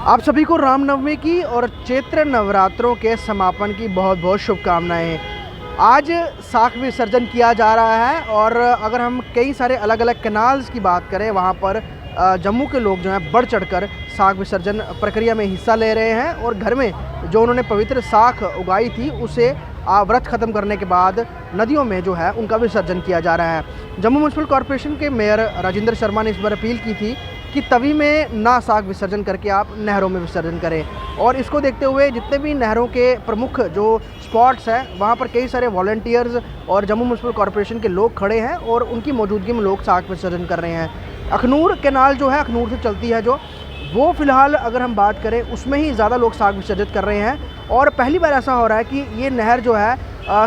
आप सभी को रामनवमी की और चैत्र नवरात्रों के समापन की बहुत बहुत शुभकामनाएं। आज साख विसर्जन किया जा रहा है और अगर हम कई सारे अलग अलग कैनाल्स की बात करें, वहाँ पर जम्मू के लोग जो हैं बढ़ चढ़कर साख विसर्जन प्रक्रिया में हिस्सा ले रहे हैं और घर में जो उन्होंने पवित्र साख उगाई थी उसे व्रत ख़त्म करने के बाद नदियों में जो है उनका विसर्जन किया जा रहा है। जम्मू म्यूनसिपल कॉरपोरेशन के मेयर राजेंद्र शर्मा ने इस बार अपील की थी कि तवी में ना साख विसर्जन करके आप नहरों में विसर्जन करें, और इसको देखते हुए जितने भी नहरों के प्रमुख जो स्पॉट्स हैं वहाँ पर कई सारे वॉलंटियर्स और जम्मू म्यूनसिपल कॉरपोरेशन के लोग खड़े हैं और उनकी मौजूदगी में लोग साख विसर्जन कर रहे हैं। अखनूर कैनाल जो है, अखनूर से चलती है जो, वो फ़िलहाल अगर हम बात करें उसमें ही ज़्यादा लोग साख विसर्जित कर रहे हैं। और पहली बार ऐसा हो रहा है कि ये नहर जो है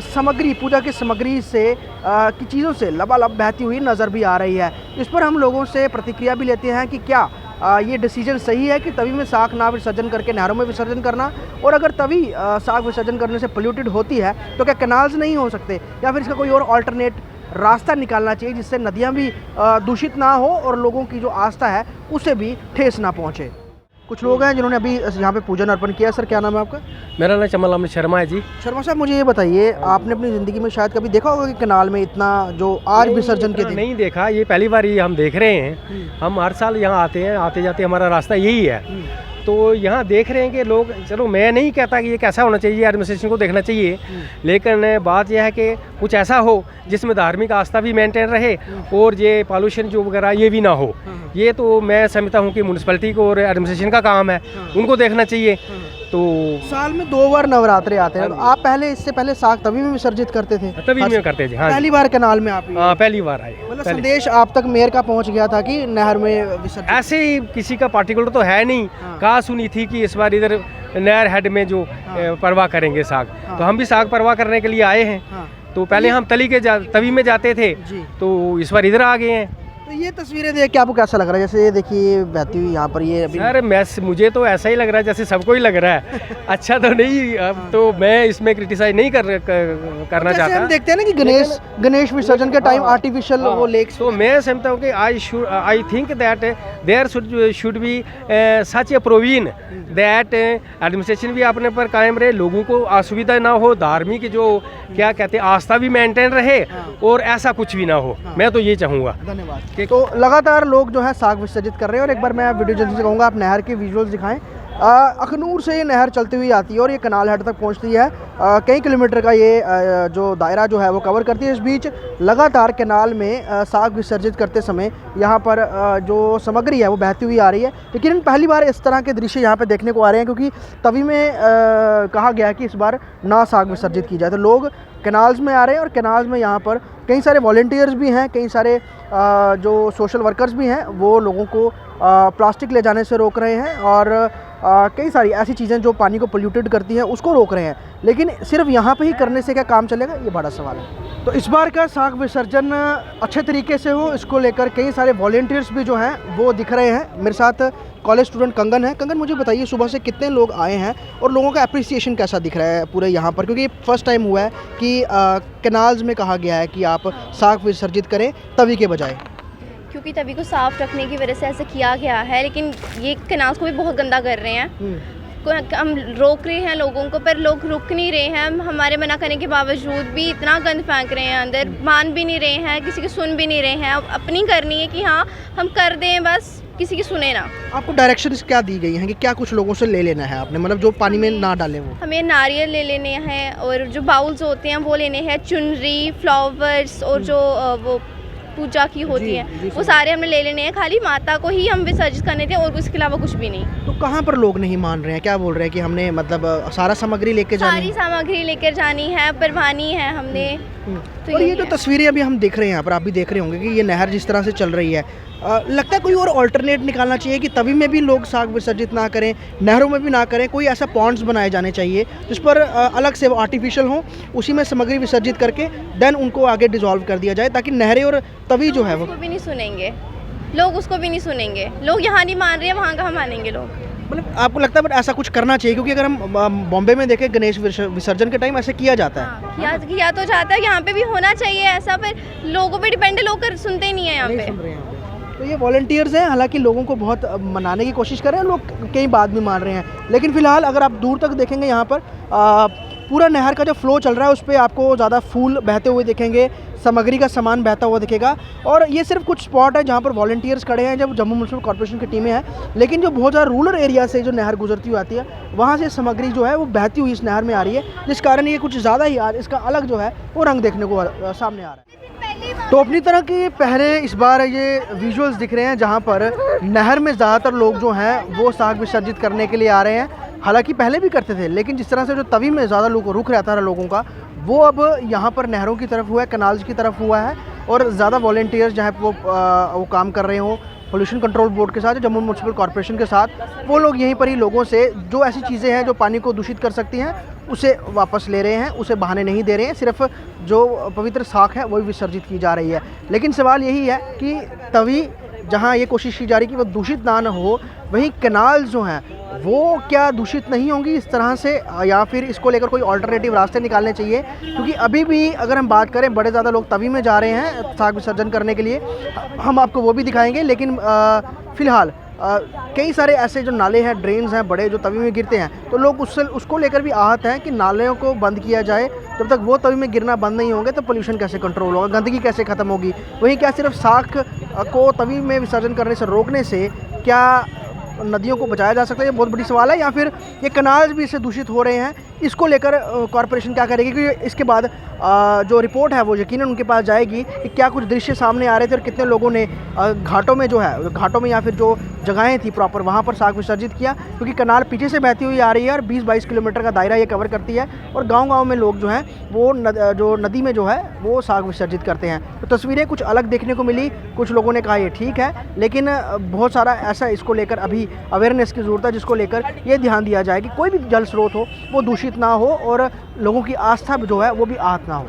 सामग्री, पूजा की सामग्री से की चीज़ों से लबालब बहती हुई नज़र भी आ रही है। इस पर हम लोगों से प्रतिक्रिया भी लेते हैं कि क्या ये डिसीजन सही है कि तवी में साख ना विसर्जन करके नहरों में विसर्जन करना, और अगर तवी साख विसर्जन करने से पोल्यूटेड होती है तो क्या कैनाल्स नहीं हो सकते, या फिर इसका कोई और अल्टरनेट रास्ता निकालना चाहिए जिससे नदियाँ भी दूषित ना हो और लोगों की जो आस्था है उसे भी ठेस ना पहुँचे। कुछ लोग हैं जिन्होंने अभी यहाँ पे पूजन अर्पण किया। सर, क्या नाम है आपका? मेरा नाम चमल अमृत शर्मा है जी। शर्मा साहब, मुझे ये बताइए, आपने अपनी ज़िंदगी में शायद कभी देखा होगा कि कैनाल में इतना जो आज विसर्जन के दिन? नहीं देखा, ये पहली बार ही हम देख रहे हैं। हम हर साल यहाँ आते हैं, आते जाते हमारा रास्ता यही है। तो यहाँ देख रहे हैं कि लोग, चलो मैं नहीं कहता कि ये कैसा होना चाहिए, एडमिनिस्ट्रेशन को देखना चाहिए, लेकिन बात यह है कि कुछ ऐसा हो जिसमें धार्मिक आस्था भी मेंटेन रहे और ये पॉल्यूशन जो वगैरह ये भी ना हो। ये तो मैं समझता हूँ कि म्यूनसिपैलिटी को और एडमिनिस्ट्रेशन का काम है, उनको देखना चाहिए। तो साल में 2 बार नवरात्रे आते हैं। आप पहले, इससे पहले साख तभी में विसर्जित करते थे? तभी में करते थे। हाँ, पहली बार कैनाल में आप? हाँ, पहली बार आए। मतलब संदेश आप तक मेयर का पहुंच गया था कि नहर में विसर्जन? ऐसे ही किसी का पार्टिकुलर तो है नहीं। कहा सुनी थी कि इस बार इधर नहर हेड में जो परवाह करेंगे साग, तो हम भी साग परवाह करने के लिए आए हैं। तो पहले हम तवी में जाते थे, तो इस बार इधर आ गए हैं। तो ये तस्वीरें देख के आपको कैसा लग रहा है? जैसे ये देखिए बहती हुई यहाँ पर ये अभी। सर, मुझे तो ऐसा ही लग रहा है जैसे सबको ही लग रहा है। अच्छा तो नहीं, अब तो मैं इसमें क्रिटिसाइज नहीं करना चाहता। हम देखते हैं ना कि गणेश विसर्जन के टाइम आर्टिफिशियल वो लेक्स, तो मैं समझता हूँ कि I think that there should be such a provision that administration भी अपने पर कायम रहे, लोगों को असुविधा ना हो, धार्मिक जो क्या कहते हैं आस्था भी मेंटेन रहे और ऐसा कुछ भी ना हो। मैं तो ये चाहूँगा। धन्यवाद। तो लगातार लोग जो है साख विसर्जित कर रहे हैं और एक बार मैं वीडियो जल्दी से कहूँगा आप नहर के विजुअल्स दिखाएं। अखनूर से ये नहर चलती हुई आती है और ये कैनाल हेड तक पहुंचती है। कई किलोमीटर का ये जो दायरा जो है वो कवर करती है। इस बीच लगातार कैनाल में साख विसर्जित करते समय यहाँ पर जो सामग्री है वो बहती हुई आ रही है। लेकिन पहली बार इस तरह के दृश्य यहाँ पे देखने को आ रहे हैं क्योंकि तवी में कहा गया है कि इस बार ना साख विसर्जित की जाए। तो लोग कैनाल्स में आ रहे हैं और कैनाल्स में यहाँ पर कई सारे वॉलंटियर्स भी हैं, कई सारे जो सोशल वर्कर्स भी हैं, वो लोगों को प्लास्टिक ले जाने से रोक रहे हैं और कई सारी ऐसी चीज़ें जो पानी को पोल्यूटेड करती हैं उसको रोक रहे हैं। लेकिन सिर्फ यहाँ पे ही करने से क्या काम चलेगा, ये बड़ा सवाल है। तो इस बार का साख विसर्जन अच्छे तरीके से हो, इसको लेकर कई सारे वॉलंटियर्स भी जो हैं वो दिख रहे हैं। मेरे साथ कॉलेज स्टूडेंट कंगन है। कंगन, मुझे बताइए सुबह से कितने लोग आए हैं और लोगों का अप्रिसिएशन कैसा दिख रहा है पूरे यहाँ पर, क्योंकि ये फर्स्ट टाइम हुआ है कि कैनाल्स में कहा गया है कि आप साख विसर्जित करें तवी के बजाय? क्योंकि तभी को साफ रखने की वजह से ऐसे किया गया है, लेकिन ये कैनाल्स को भी बहुत गंदा कर रहे हैं। हम रोक रहे हैं लोगों को, पर लोग रुक नहीं रहे हैं। हमारे मना करने के बावजूद भी इतना गंद फेंक रहे हैं अंदर, मान भी नहीं रहे हैं, किसी की सुन भी नहीं रहे हैं। अब अपनी करनी है कि हाँ हम कर दें, बस किसी की सुने ना। आपको डायरेक्शंस क्या दी गई हैं कि क्या कुछ लोगों से ले लेना है आपने, मतलब जो पानी में ना डालें वो? हमें नारियल ले लेने हैं और जो बाउल्स होते हैं वो लेने हैं, चुनरी, फ्लावर्स और जो वो पूजा की होती है वो सारे हमने ले लेने हैं। खाली माता को ही हम विसर्जित करने थे और उसके अलावा कुछ भी नहीं। तो कहाँ पर लोग नहीं मान रहे हैं? क्या बोल रहे हैं कि हमने मतलब सारा सामग्री लेके जानी, सारी सामग्री लेकर जानी है, परवानी है हमने। तो ये जो तस्वीरें अभी हम देख रहे हैं यहाँ पर, आप भी देख रहे होंगे कि ये नहर जिस तरह से चल रही है, लगता है कोई और अल्टरनेट निकालना चाहिए कि तभी में भी लोग साख विसर्जित ना करें, नहरों में भी ना करें। कोई ऐसा पॉन्ड्स बनाए जाने चाहिए जिस पर अलग से आर्टिफिशियल हो, उसी में सामग्री विसर्जित करके देन उनको आगे डिसॉल्व कर दिया जाए, ताकि नहरें और तवी जो है वो भी नहीं सुनेंगे लोग, उसको भी नहीं सुनेंगे लोग। यहाँ नहीं मान रहे हैं, वहाँ कहाँ मानेंगे लोग? मतलब आपको लगता है ऐसा कुछ करना चाहिए? क्योंकि अगर हम बॉम्बे में देखें गणेश विसर्जन के टाइम ऐसा किया जाता है। किया तो जाता है, यहाँ पे भी होना चाहिए ऐसा, पर लोगों पे डिपेंड है, लोग सुनते ही नहीं है यहाँ पे। तो ये वॉलंटियर्स हैं, हालांकि लोगों को बहुत मनाने की कोशिश कर रहे हैं, लोग कई बात भी मान रहे हैं, लेकिन फ़िलहाल अगर आप दूर तक देखेंगे यहाँ पर पूरा नहर का जो फ्लो चल रहा है उस पर आपको ज़्यादा फूल बहते हुए दिखेंगे, सामग्री का सामान बहता हुआ दिखेगा। और ये सिर्फ कुछ स्पॉट है जहाँ पर वॉलंटियर्स खड़े हैं, जब जम्मू म्यूनसिपल कॉर्पोरेशन की टीमें हैं, लेकिन जो बहुत ज़्यादा रूरल एरिया से जो नहर गुजरती हुई आती है वहाँ से सामग्री जो है वो बहती हुई इस नहर में आ रही है, जिस कारण ये कुछ ज़्यादा ही आज इसका अलग जो है वो रंग देखने को सामने आ रहा है। तो अपनी तरह के पहले इस बार ये विजुअल्स दिख रहे हैं जहाँ पर नहर में ज़्यादातर लोग जो हैं वो साग विसर्जित करने के लिए आ रहे हैं। हालांकि पहले भी करते थे, लेकिन जिस तरह से जो तवी में ज़्यादा रुख रहता है लोगों का, वो अब यहाँ पर नहरों की तरफ हुआ है, कनाल्स की तरफ हुआ है, और ज़्यादा वॉलंटियर्स जहाँ वो काम कर रहे हों पोल्यूशन कंट्रोल बोर्ड के साथ, जम्मू म्यूनसिपल कॉर्पोरेशन के साथ, वो लोग यहीं पर ही लोगों से जो ऐसी चीज़ें हैं जो पानी को दूषित कर सकती हैं उसे वापस ले रहे हैं, उसे बहाने नहीं दे रहे हैं, सिर्फ जो पवित्र साख है वही विसर्जित की जा रही है। लेकिन सवाल यही है कि तभी जहाँ ये कोशिश की जा रही है कि वो दूषित ना हो, वहीं कैनाल्स जो हैं वो क्या दूषित नहीं होंगी इस तरह से, या फिर इसको लेकर कोई अल्टरनेटिव रास्ते निकालने चाहिए? क्योंकि अभी भी अगर हम बात करें बड़े ज़्यादा लोग तवी में जा रहे हैं साग विसर्जन करने के लिए, हम आपको वो भी दिखाएंगे, लेकिन फ़िलहाल कई सारे ऐसे जो नाले हैं, ड्रेन्स हैं बड़े, जो तवी में गिरते हैं, तो लोग उसको लेकर भी आहत हैं कि नालों को बंद किया जाए। जब तक वो तवी में गिरना बंद नहीं होंगे तो पोल्यूशन कैसे कंट्रोल होगा, गंदगी कैसे ख़त्म होगी? वहीं क्या सिर्फ साख को तवी में विसर्जन करने से रोकने से क्या नदियों को बचाया जा सकता है? ये बहुत बड़ी सवाल है। या फिर ये कनाल्स भी इससे दूषित हो रहे हैं, इसको लेकर कॉर्पोरेशन क्या करेगी? क्योंकि इसके बाद जो रिपोर्ट है वो यकीनन उनके पास जाएगी कि क्या कुछ दृश्य सामने आ रहे थे और कितने लोगों ने घाटों में या फिर जो जगहें थी प्रॉपर वहाँ पर साग विसर्जित किया। क्योंकि कनाल पीछे से बहती हुई आ रही है और 20-22 किलोमीटर का दायरा ये कवर करती है, और गाँव-गाँव में लोग जो हैं वो जो नदी में जो है वो साग विसर्जित करते हैं। तो तस्वीरें कुछ अलग देखने को मिली, कुछ लोगों ने कहा ये ठीक है, लेकिन बहुत सारा ऐसा इसको लेकर अभी अवेयरनेस की ज़रूरत है, जिसको लेकर ये ध्यान दिया जाए कि कोई भी जल स्रोत हो वो दूषित ना हो और लोगों की आस्था जो है वो भी आहत ना हो।